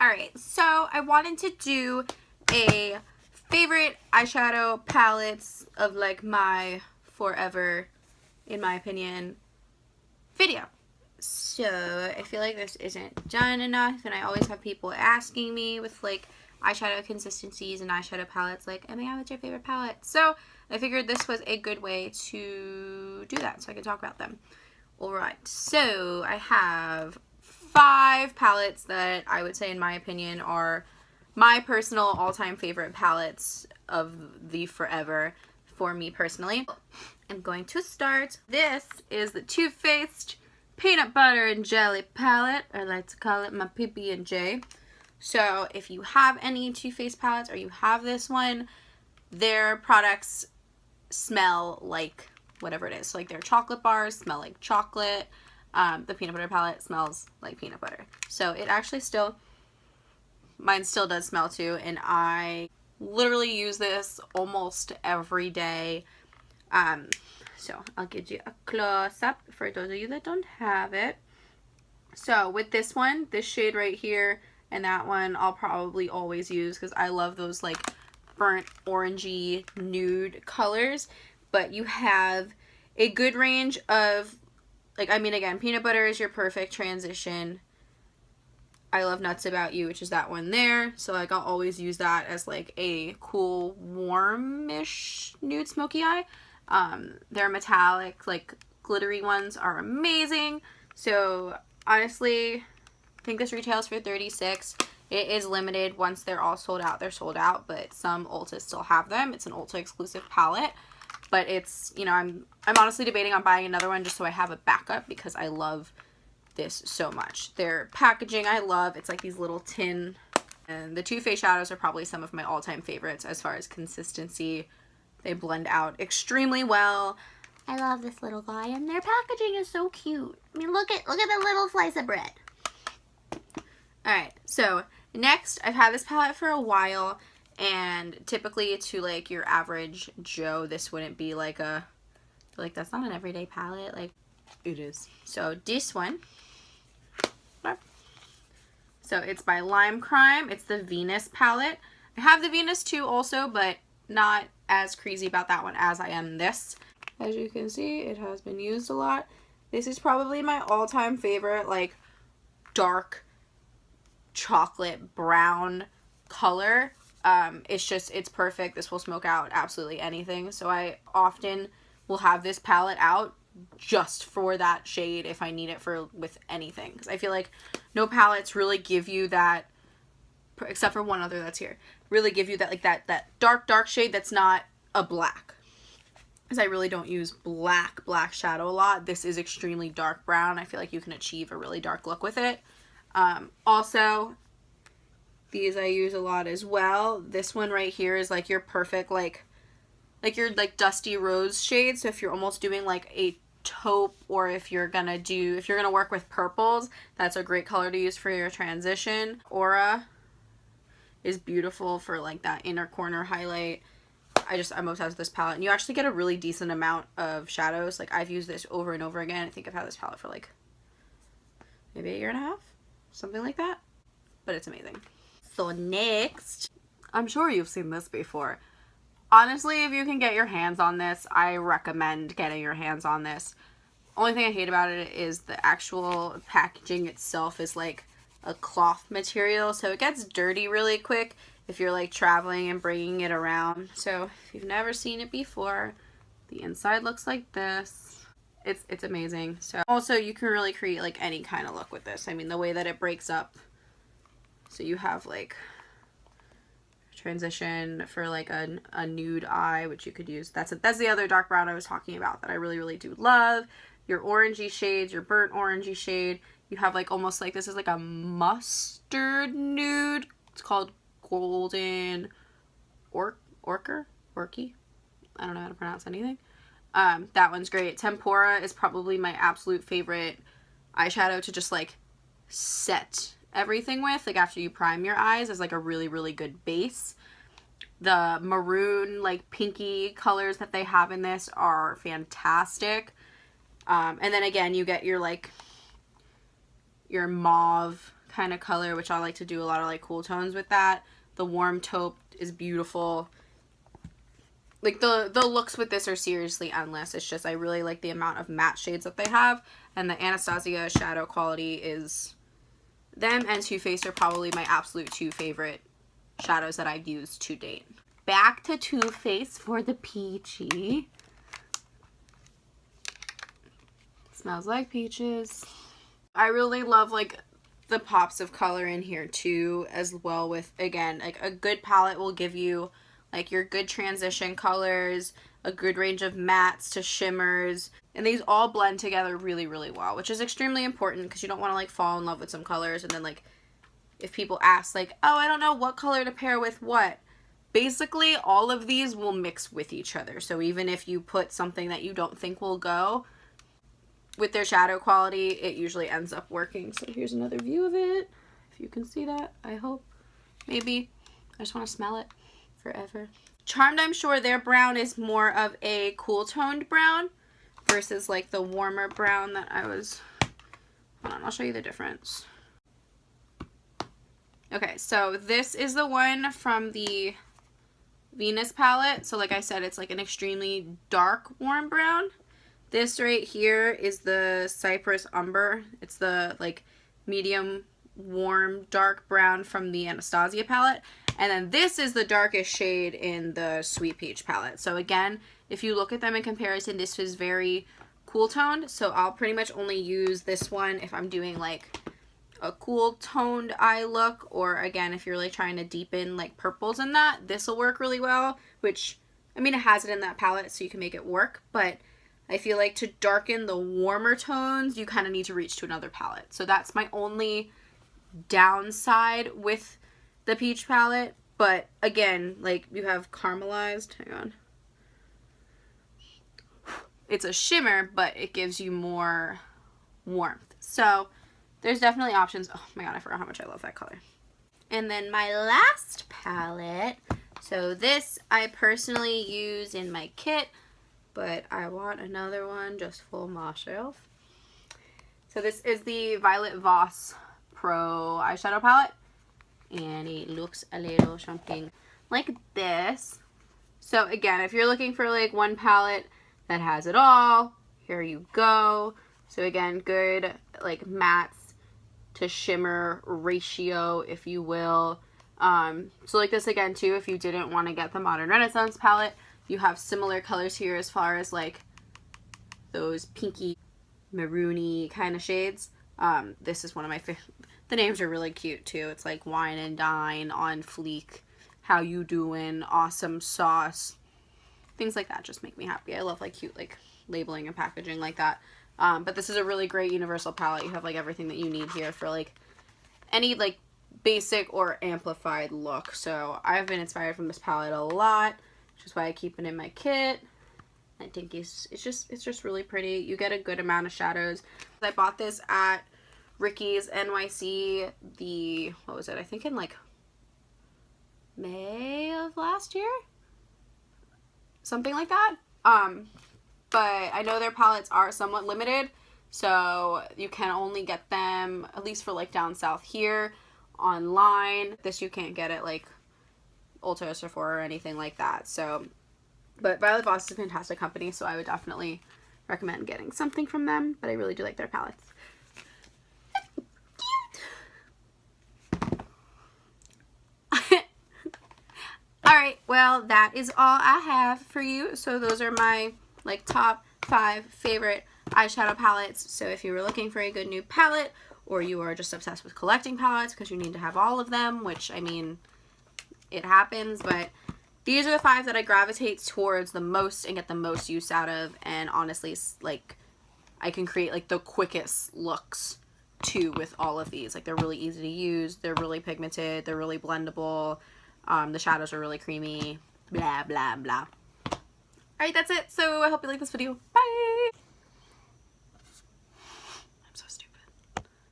Alright, so I wanted to do a favorite eyeshadow palettes of like my forever, in my opinion, video. So I feel like this isn't done enough, and I always have people asking me with like eyeshadow consistencies and eyeshadow palettes like, oh my god, what's your favorite palette? So I figured this was a good way to do that so I can talk about them. Alright, so I have 5 palettes that I would say in my opinion are my personal all-time favorite palettes of the forever for me personally. I'm going to start. This is the Too Faced Peanut Butter and Jelly palette. I like to call it my PB&J. So if you have any Too Faced palettes or you have this one, their products smell like whatever it is. So like their chocolate bars smell like chocolate. The peanut butter palette smells like peanut butter. So it actually still, mine still does smell too, and I literally use this almost every day. So I'll give you a close-up for those of you that don't have it. So with this one, this shade right here, and that one I'll probably always use because I love those like burnt orangey nude colors. But you have a good range of, like, I mean, again, peanut butter is your perfect transition. I love Nuts About You, which is that one there. So like I'll always use that as like a cool warmish nude smoky eye. Their metallic, like glittery ones are amazing. So honestly, I think this retails for $36. It is limited. Once they're all sold out, they're sold out, but some Ultas still have them. It's an Ulta exclusive palette, but it's, you know, I'm honestly debating on buying another one just so I have a backup because I love this so much. Their packaging I love. It's like these little tin, and the Too Faced shadows are probably some of my all-time favorites as far as consistency. They blend out extremely well. I love this little guy, and their packaging is so cute. I mean, look at the little slice of bread. Alright, so next, I've had this palette for a while, and typically to like your average Joe, this wouldn't be like a, like that's not an everyday palette, like it is. So this one, so it's by LimeCrime. It's the Venus palette. I have the Venus too also, but not as crazy about that one as I am this. As you can see, it has been used a lot. This is probably my all-time favorite, like, dark chocolate brown color. It's perfect. This will smoke out absolutely anything. So I often will have this palette out just for that shade if I need it for with anything. Because I feel like no palettes really give you that, except for one other that's here, really give you that like that dark shade that's not a black. Because I really don't use black shadow a lot. This is extremely dark brown. I feel like you can achieve a really dark look with it. Also, these I use a lot as well. This one right here is like your perfect like your like dusty rose shade. So if you're almost doing like a taupe, or if you're gonna work with purples, that's a great color to use for your transition. Aura is beautiful for like that inner corner highlight. I'm obsessed with this palette, and you actually get a really decent amount of shadows. Like I've used this over and over again. I think I've had this palette for like maybe a year and a half, something like that, but it's amazing. So next, I'm sure you've seen this before. Honestly, if you can get your hands on this, I recommend getting your hands on this. Only thing I hate about it is the actual packaging itself is like a cloth material, so it gets dirty really quick if you're like traveling and bringing it around. So if you've never seen it before, the inside looks like this. It's amazing. So also you can really create like any kind of look with this. I mean, the way that it breaks up, so you have like transition for like a nude eye, which you could use. That's the other dark brown I was talking about that I really do love. Your orangey shades, your burnt orangey shade. You have like almost like, this is like a mustard nude. It's called Golden Orky. I don't know how to pronounce anything. That one's great. Tempura is probably my absolute favorite eyeshadow to just like set everything with, like after you prime your eyes, is like a really good base. The maroon, like pinky colors that they have in this are fantastic. And then again, you get your like your mauve kind of color, which I like to do a lot of like cool tones with that. The warm taupe is beautiful. Like the looks with this are seriously endless. It's just I really like the amount of matte shades that they have, and the Anastasia shadow quality is, them and Too Faced are probably my absolute 2 favorite shadows that I've used to date. Back to Too Faced for the peachy. Smells like peaches. I really love like the pops of color in here too, as well with, again, like a good palette will give you like your good transition colors, a good range of mattes to shimmers, and these all blend together really, really well, which is extremely important because you don't want to like fall in love with some colors and then like if people ask like, oh, I don't know what color to pair with what, basically all of these will mix with each other. So even if you put something that you don't think will go with their shadow quality, it usually ends up working. So here's another view of it, if you can see that, I hope. Maybe. I just want to smell it forever. Charmed, I'm sure their brown is more of a cool toned brown versus like the warmer brown that I was, hold on, I'll show you the difference. Okay, so this is the one from the Venus palette. So like I said, it's like an extremely dark warm brown. This right here is the Cypress Umber. It's the like medium warm dark brown from the Anastasia palette. And then this is the darkest shade in the Sweet Peach palette. So again, if you look at them in comparison, this is very cool toned. So I'll pretty much only use this one if I'm doing like a cool toned eye look, or again, if you're like trying to deepen like purples and that, this will work really well, which, I mean, it has it in that palette so you can make it work, but I feel like to darken the warmer tones, you kind of need to reach to another palette. So that's my only downside with the peach palette. But again, like you have caramelized, hang on. It's a shimmer, but it gives you more warmth. So there's definitely options. Oh my god, I forgot how much I love that color. And then my last palette. So this I personally use in my kit, but I want another one just for myself. So this is the Violet Voss Pro eyeshadow palette, and it looks a little something like this. So again, if you're looking for like one palette that has it all, here you go. So again, good like mattes to shimmer ratio, if you will. So like this again too, if you didn't want to get the Modern Renaissance palette, you have similar colors here as far as like those pinky maroony kind of shades. This is one of my favorite. The names are really cute too. It's like Wine and Dine, On Fleek, How You Doing, Awesome Sauce, things like that just make me happy. I love like cute like labeling and packaging like that. But this is a really great universal palette. You have like everything that you need here for like any like basic or amplified look. So I've been inspired from this palette a lot, which is why I keep it in my kit. I think it's just really pretty. You get a good amount of shadows. I bought this at Ricky's NYC, what was it? I think in like May of last year? Something like that. But I know their palettes are somewhat limited, so you can only get them, at least for like down south here, online. This you can't get at like Ulta or Sephora or anything like that. So, but Violet Voss is a fantastic company, so I would definitely recommend getting something from them, but I really do like their palettes. Alright, well, that is all I have for you. So those are my like top 5 favorite eyeshadow palettes. So if you were looking for a good new palette, or you are just obsessed with collecting palettes because you need to have all of them, which, I mean, it happens, but these are the 5 that I gravitate towards the most and get the most use out of, and honestly, like, I can create like the quickest looks too with all of these. Like, they're really easy to use, they're really pigmented, they're really blendable, the shadows are really creamy, blah blah blah. Alright, that's it. So I hope you like this video. Bye!